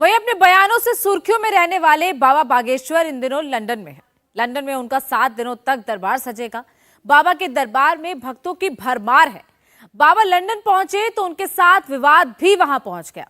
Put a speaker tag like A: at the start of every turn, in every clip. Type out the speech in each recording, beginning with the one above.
A: वहीं अपने बयानों से सुर्खियों में रहने वाले बाबा बागेश्वर इन दिनों लंदन में है। लंदन में उनका 7 दिनों तक दरबार सजेगा। बाबा के दरबार में भक्तों की भरमार है। बाबा लंदन पहुंचे तो उनके साथ विवाद भी वहां पहुंच गया।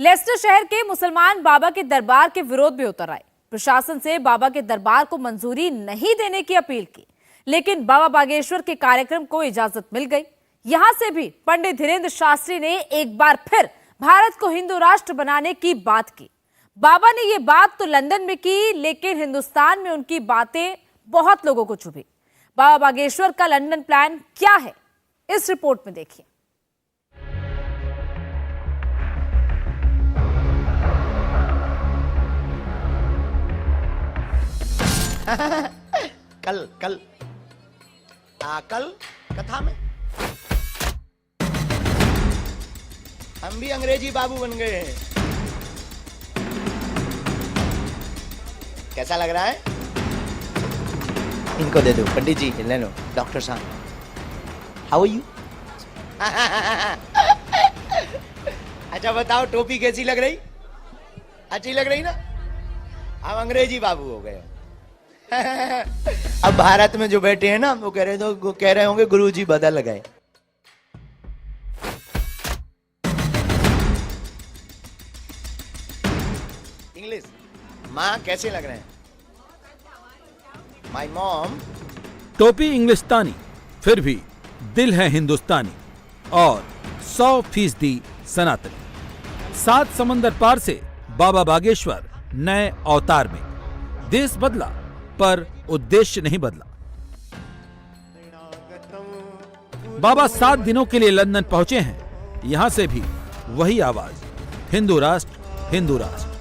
A: लेस्टर शहर के मुसलमान बाबा के दरबार के विरोध में उतर आए। प्रशासन से बाबा के दरबार को मंजूरी नहीं देने की अपील की, लेकिन बाबा बागेश्वर के कार्यक्रम को इजाजत मिल गई। यहां से भी पंडित धीरेन्द्र शास्त्री ने एक बार फिर भारत को हिंदू राष्ट्र बनाने की बात की। बाबा ने ये बात तो लंदन में की, लेकिन हिंदुस्तान में उनकी बातें बहुत लोगों को चुभी। बाबा बागेश्वर का लंदन प्लान क्या है, इस रिपोर्ट में देखिए।
B: कल कथा में हम भी अंग्रेजी बाबू बन गए हैं। कैसा लग रहा है? इनको दे दो पंडित जी, ले लो। डॉक्टर साहब, हाउ आर यू? अच्छा बताओ, टोपी कैसी लग रही? अच्छी लग रही ना? हम अंग्रेजी बाबू हो गए। अब भारत में जो बैठे हैं ना, वो कह रहे होंगे गुरुजी बदल गए। इंग्लिश। माँ कैसे लग रहे हैं? My mom.
C: टोपी इंग्लिस्तानी, फिर भी दिल है हिंदुस्तानी और 100% सनातनी। 7 समंदर पार से बाबा बागेश्वर नए अवतार में। देश बदला पर उद्देश्य नहीं बदला। बाबा 7 दिनों के लिए लंदन पहुंचे हैं। यहां से भी वही आवाज, हिंदू राष्ट्र, हिंदू राष्ट्र।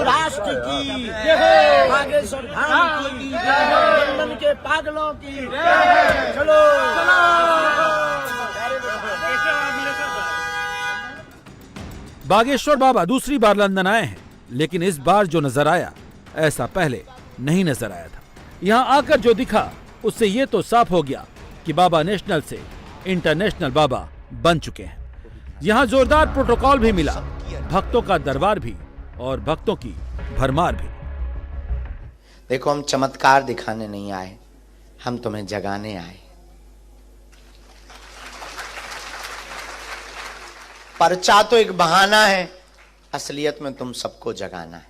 D: राष्ट्र की जय, बागेश्वर धाम की जय, लंदन के पागलों की जय। चलो
C: बागेश्वर बाबा दूसरी बार लंदन आए हैं, लेकिन इस बार जो नजर आया, ऐसा पहले नहीं नजर आया था। यहां आकर जो दिखा, उससे ये तो साफ हो गया कि बाबा नेशनल से इंटरनेशनल बाबा बन चुके हैं। यहां जोरदार प्रोटोकॉल भी मिला, भक्तों का दरबार भी और भक्तों की भरमार भी।
B: देखो, हम चमत्कार दिखाने नहीं आए, हम तुम्हें जगाने आए। पर्चा तो एक बहाना है, असलियत में तुम सबको जगाना है।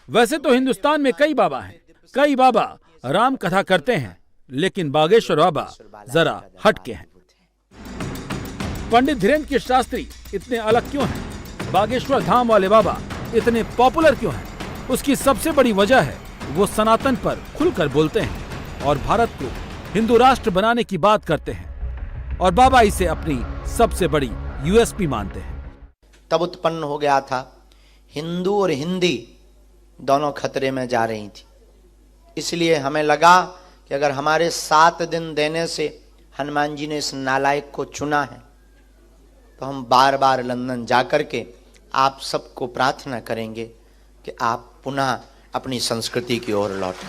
C: वैसे तो हिंदुस्तान में कई बाबा हैं, कई बाबा राम कथा करते हैं, लेकिन बागेश्वर बाबा जरा हटके हैं। पंडित धीरेन्द्र के शास्त्री इतने अलग क्यों हैं? बागेश्वर धाम वाले बाबा इतने पॉपुलर क्यों हैं? उसकी सबसे बड़ी वजह है वो सनातन पर खुलकर बोलते हैं और भारत को हिंदू राष्ट्र बनाने की बात करते हैं, और बाबा इसे अपनी सबसे बड़ी यूएसपी मानते हैं।
B: तब उत्पन्न हो गया था, हिंदू और हिंदी दोनों खतरे में जा रही थी। इसलिए हमें लगा कि अगर हमारे 7 दिन देने से हनुमान जी ने इस नालायक को चुना है, तो हम बार बार लंदन जाकर के आप सबको प्रार्थना करेंगे कि आप पुनः अपनी संस्कृति की ओर लौटें।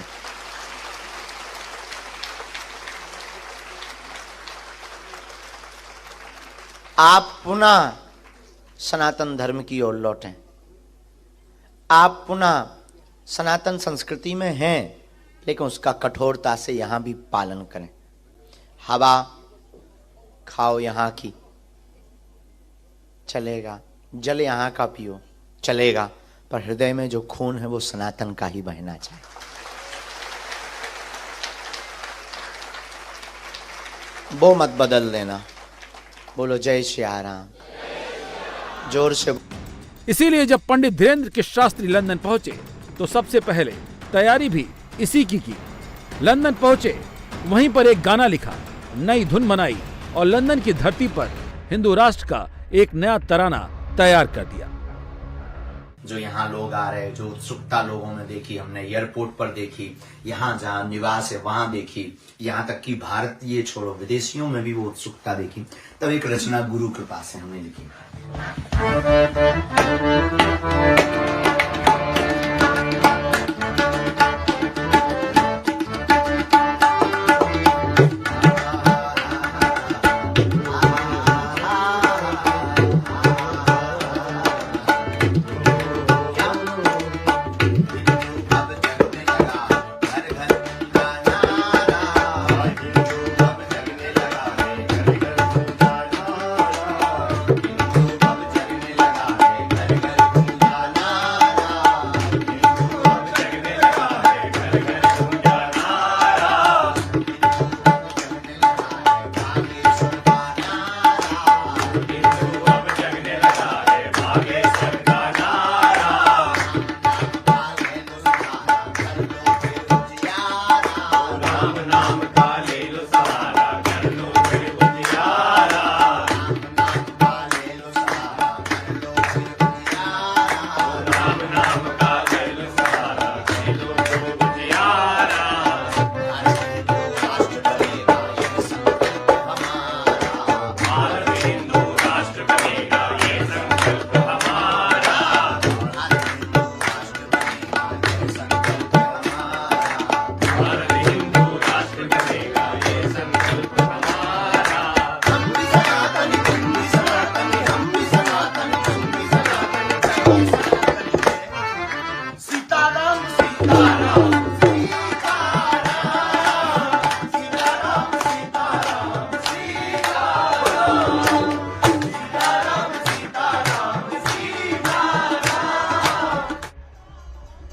B: आप पुनः सनातन धर्म की ओर लौटें। आप पुनः सनातन संस्कृति में हैं, लेकिन उसका कठोरता से यहां भी पालन करें। हवा खाओ यहां की, चलेगा। जल यहां का पियो, चलेगा। पर हृदय में जो खून है वो सनातन का ही बहना चाहिए। वो मत बदल देना। बोलो जय श्री राम, जोर से।
C: इसीलिए जब पंडित धीरेन्द्र के शास्त्री लंदन पहुंचे तो सबसे पहले तैयारी भी इसी की। लंदन पहुंचे, वहीं पर एक गाना लिखा, नई धुन बनाई और लंदन की धरती पर हिंदू राष्ट्र का एक नया तराना तैयार कर दिया।
E: जो यहाँ लोग आ रहे हैं, जो उत्सुकता लोगों में देखी, हमने एयरपोर्ट पर देखी, यहाँ जहाँ निवास है वहां देखी, यहाँ तक कि भारतीय छोड़ो विदेशियों में भी वो उत्सुकता देखी। तब एक रचना गुरु कृपा से हमने लिखी।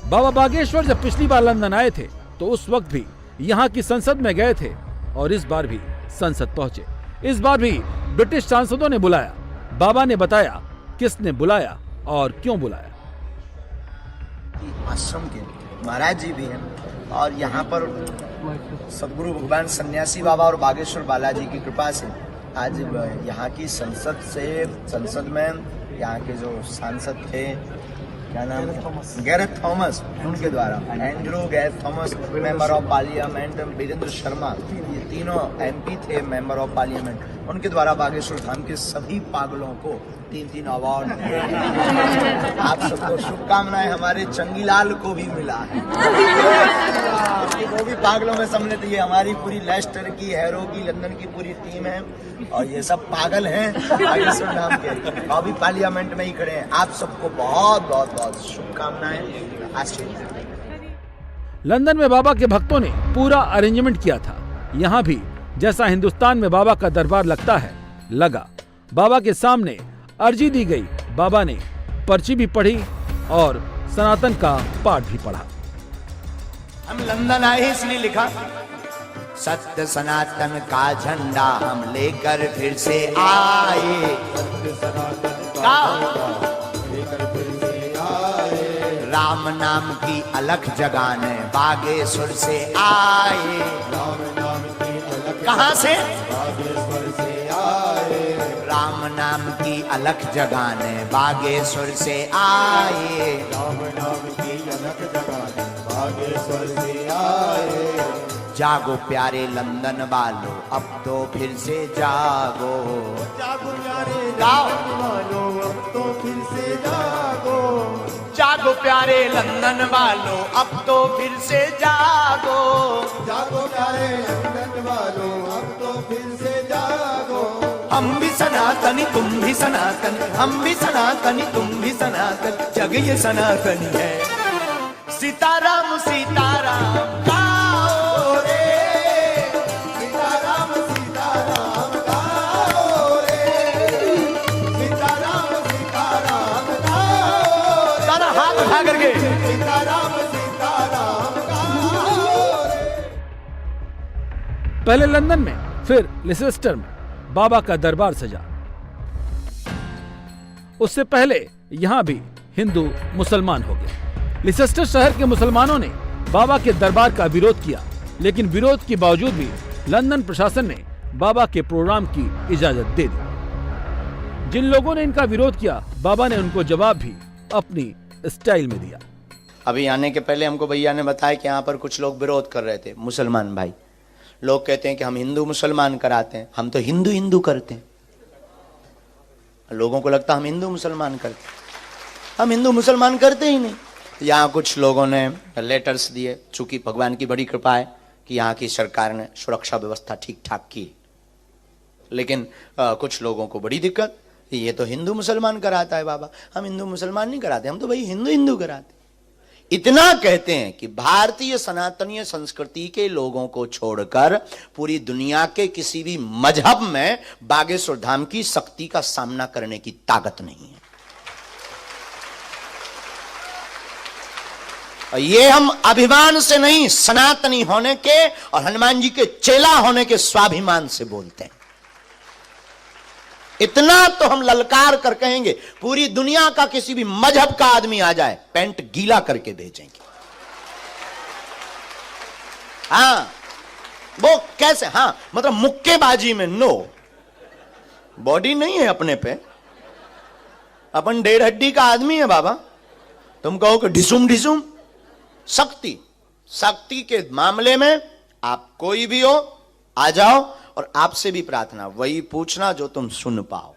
C: बाबा बागेश्वर जब पिछली बार लंदन आए थे तो उस वक्त भी यहाँ की संसद में गए थे और इस बार भी संसद पहुंचे। इस बार भी ब्रिटिश सांसदों ने बुलाया। बाबा ने बताया किसने बुलाया और क्यों बुलाया।
B: आश्रम के महाराज जी भी हैं और यहाँ पर सदगुरु भगवान सन्यासी बाबा और बागेश्वर बालाजी की कृपा से आज यहाँ की संसद में यहाँ के जो सांसद थे, क्या नाम है, गैरेथ थॉमस, उनके द्वारा Andrew Gareth Thomas member of parliament, Virendra Sharma, ये तीनों एमपी थे मेंबर ऑफ पार्लियामेंट, उनके द्वारा बागेश्वर धाम के सभी पागलों को 3-3 अवार्ड दिए। आप सबको शुभकामनाएं। हमारे चंगीलाल को भी मिला है, वो भी पागलों में सम्मिलित। ये हमारी पूरी लेस्टर की, हैरो की, लंदन की पूरी टीम है और ये सब पागल हैं बागेश्वर धाम के, और भी पार्लियामेंट में ही खड़े हैं। आप सबको बहुत बहुत बहुत शुभकामनाएं, आशीर्वाद।
C: लंदन में बाबा के भक्तों ने पूरा अरेंजमेंट किया था। यहाँ भी जैसा हिंदुस्तान में बाबा का दरबार लगता है, लगा। बाबा के सामने अर्जी दी गई, बाबा ने पर्ची भी पढ़ी और सनातन का पाठ भी पढ़ा।
B: हम लंदन आए इसलिए लिखा, सत्य सनातन का झंडा हम लेकर फिर से आए, राम नाम की अलख जगाने बागेश्वर से आए। कहां से? राम नाम की अलख जगाने बागेश्वर से आए, राम नाम की अलख जगाने बागेश्वर से आए। जागो प्यारे लंदन वालों अब तो फिर से जागो, जागो प्यारे लंदन वालों अब तो फिर से जागो, जागो प्यारे लंदन वालों अब तो फिर से जागो, जागो प्यारे लंदन वालों अब तो फिर से जागो। हम भी सनातनी तुम भी सनातन, हम भी सनातनी तुम भी सनातन, जग ये सनातनी है। सीताराम सीताराम गाओ रे, सीताराम सीताराम गाओ रे, सीताराम सीताराम गाओ रे, सारा हाथ उठा करके सीताराम सीताराम गाओ रे।
C: पहले लंदन में, फिर लिसेस्टर में बाबा का दरबार सजा। उससे पहले यहां भी हिंदू मुसलमान हो गए। लिसेस्टर शहर के मुसलमानों ने बाबा के दरबार का विरोध किया, लेकिन विरोध के बावजूद भी लंदन प्रशासन ने बाबा के प्रोग्राम की इजाजत दे दी। जिन लोगों ने इनका विरोध किया, बाबा ने उनको जवाब भी अपनी स्टाइल में दिया।
B: अभी आने के पहले हमको भैया ने बताया कि यहाँ पर कुछ लोग विरोध कर रहे थे, मुसलमान भाई लोग कहते हैं कि हम हिंदू मुसलमान कराते हैं, हम तो हिंदू हिंदू करते हैं। लोगों को लगता हम हिंदू मुसलमान करते, हम हिंदू मुसलमान करते ही नहीं। यहाँ कुछ लोगों ने लेटर्स दिए, चूंकि भगवान की बड़ी कृपा है कि यहाँ की सरकार ने सुरक्षा व्यवस्था ठीक ठाक की, लेकिन कुछ लोगों को बड़ी दिक्कत, ये तो हिंदू मुसलमान कराता है बाबा, हम हिंदू मुसलमान नहीं कराते, हम तो भाई हिंदू हिंदू कराते। इतना कहते हैं कि भारतीय सनातनीय संस्कृति के लोगों को छोड़कर पूरी दुनिया के किसी भी मजहब में बागेश्वर धाम की शक्ति का सामना करने की ताकत नहीं है। और ये हम अभिमान से नहीं, सनातनी होने के और हनुमान जी के चेला होने के स्वाभिमान से बोलते हैं। इतना तो हम ललकार कर कहेंगे, पूरी दुनिया का किसी भी मजहब का आदमी आ जाए, पैंट गीला करके भेजेंगे। हाँ, वो कैसे? हाँ, मतलब मुक्केबाजी में नो, बॉडी नहीं है अपने पे, अपन 1.5 हड्डी का आदमी है बाबा। तुम कहो कि ढिसुम ढिसुम, शक्ति, शक्ति के मामले में आप कोई भी हो, आ जाओ, और आपसे भी प्रार्थना वही पूछना जो तुम सुन पाओ।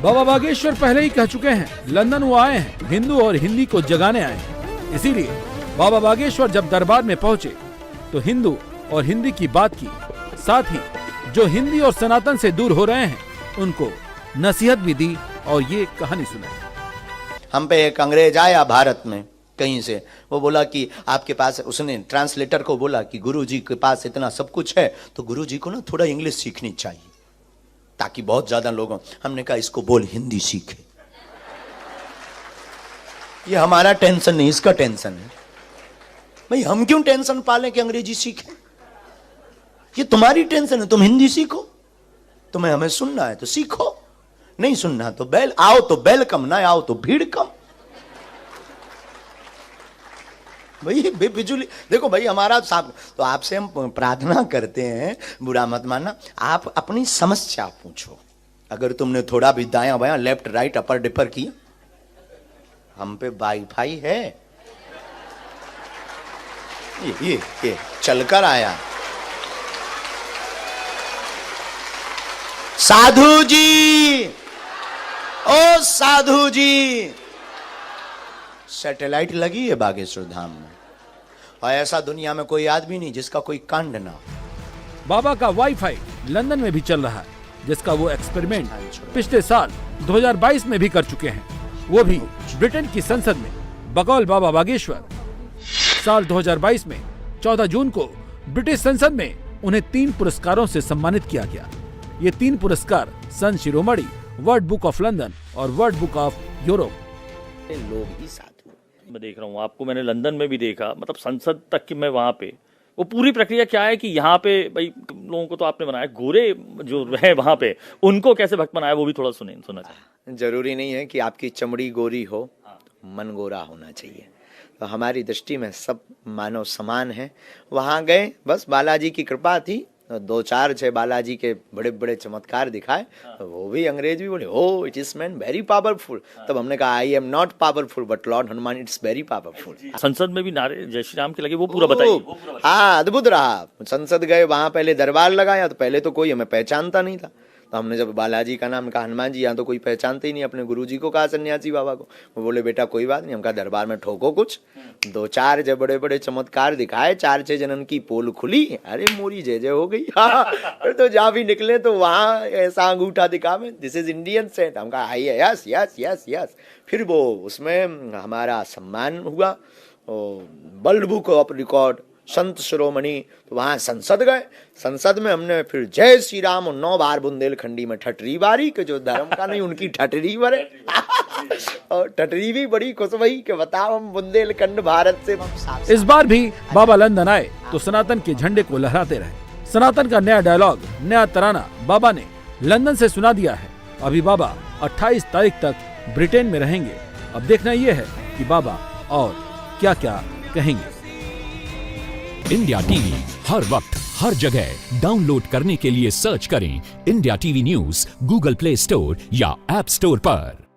C: बाबा बागेश्वर पहले ही कह चुके हैं, लंदन वो आए हैं हिंदू और हिंदी को जगाने आए हैं। इसीलिए बाबा बागेश्वर जब दरबार में पहुंचे तो हिंदू और हिंदी की बात की, साथ ही जो हिंदी और सनातन से दूर हो रहे हैं उनको नसीहत भी दी और ये कहानी सुनाई।
B: हम पे एक अंग्रेज आया भारत में कहीं से, वो बोला कि आपके पास, उसने ट्रांसलेटर को बोला कि गुरुजी के पास इतना सब कुछ है तो गुरुजी को ना थोड़ा इंग्लिश सीखनी चाहिए ताकि बहुत ज्यादा लोगों। हमने कहा इसको बोल हिंदी सीखे। ये हमारा टेंशन नहीं, इसका टेंशन है। भाई हम क्यों टेंशन पालें कि अंग्रेजी सीखें? ये तुम्हारी टेंशन है, तुम हिंदी सीखो। तुम्हें हमें सुनना है तो सीखो, नहीं सुनना तो आओ तो वेलकम, ना आओ तो भीड़ कम। भाई बेफिजूली देखो भाई, हमारा साहब तो आपसे हम प्रार्थना करते हैं, बुरा मत मानना। आप अपनी समस्या पूछो। अगर तुमने थोड़ा भी दायां बायां, लेफ्ट राइट, अपर डिपर किया, हम पे वाईफाई है। ये चलकर आया। साधु जी, ओ साधु जी, सैटेलाइट लगी है बागेश्वर धाम में, और ऐसा दुनिया में कोई आदमी नहीं जिसका कोई कांड ना हो।
C: बाबा का वाईफाई लंदन में भी चल रहा है, जिसका वो एक्सपेरिमेंट पिछले साल 2022 में भी कर चुके हैं, वो भी ब्रिटेन की संसद में, बकौल बाबा बागेश्वर। साल 2022 में 14 जून को ब्रिटिश संसद में उन्हें 3 पुरस्कारों से सम्मानित किया गया। ये 3 पुरस्कार Sant Shiromani, world book of London और वर्ल्ड बुक ऑफ यूरोप।
B: लोग ही साधु।
F: मैं देख रहा हूँ आपको, मैंने लंदन में भी देखा, मतलब संसद तक की मैं वहाँ पे, वो पूरी प्रक्रिया क्या है कि यहाँ पे भाई लोगों को तो आपने बनाया, गोरे जो है वहाँ पे उनको कैसे भक्त बनाया, वो भी थोड़ा सुनना चाहिए।
B: जरूरी नहीं है कि आपकी चमड़ी गोरी हो, मन गोरा होना चाहिए। तो हमारी दृष्टि में सब मानव समान है। वहाँ गए, बस बालाजी की कृपा थी, 2-4 बालाजी के बड़े बड़े चमत्कार दिखाए, वो भी अंग्रेज भी बोले, oh it is man very powerful. तब हमने कहा, I am not powerful but lord Hanuman it's very powerful.
F: संसद में भी नारे जय श्री राम के लगे, वो पूरा बताइए।
B: हाँ, अद्भुत रहा। संसद गए, वहां पहले दरबार लगाया, तो पहले तो कोई हमें पहचानता नहीं था। तो हमने जब बालाजी का नाम कहा, हनुमान जी, यहाँ तो कोई पहचानते ही नहीं। अपने गुरुजी को कहा, सन्यासी बाबा को, वो बोले बेटा कोई बात नहीं। हम कहा दरबार में ठोको कुछ। 2-4 जब बड़े बड़े चमत्कार दिखाए, 4-6 जनन की पोल खुली, अरे मोरी जय जय हो गई। फिर तो जहाँ भी निकले तो वहाँ ऐसा अंगूठा दिखावे, दिस इज इंडियन सेंट। हम कहा hi, yes yes yes yes. फिर वो उसमें हमारा सम्मान हुआ, world book of record, Sant Shiromani. तो वहां संसद गए, संसद में हमने फिर जय श्री राम 9 बार बुंदेलखंडी में ठटरी बारी, के जो धर्म का नहीं उनकी ठटरी बरे। और ठटरी भी बड़ी खुश भई कि बताओ हम बुंदेलखंड भारत से।
C: इस बार भी बाबा लंदन आए तो सनातन के झंडे को लहराते रहे। सनातन का नया डायलॉग, नया तराना बाबा ने लंदन से सुना दिया है। अभी बाबा 28 तारीख तक ब्रिटेन में रहेंगे। अब देखना यह है कि बाबा और क्या क्या कहेंगे।
G: इंडिया टीवी हर वक्त हर जगह डाउनलोड करने के लिए सर्च करें India TV news Google play store या ऐप स्टोर पर।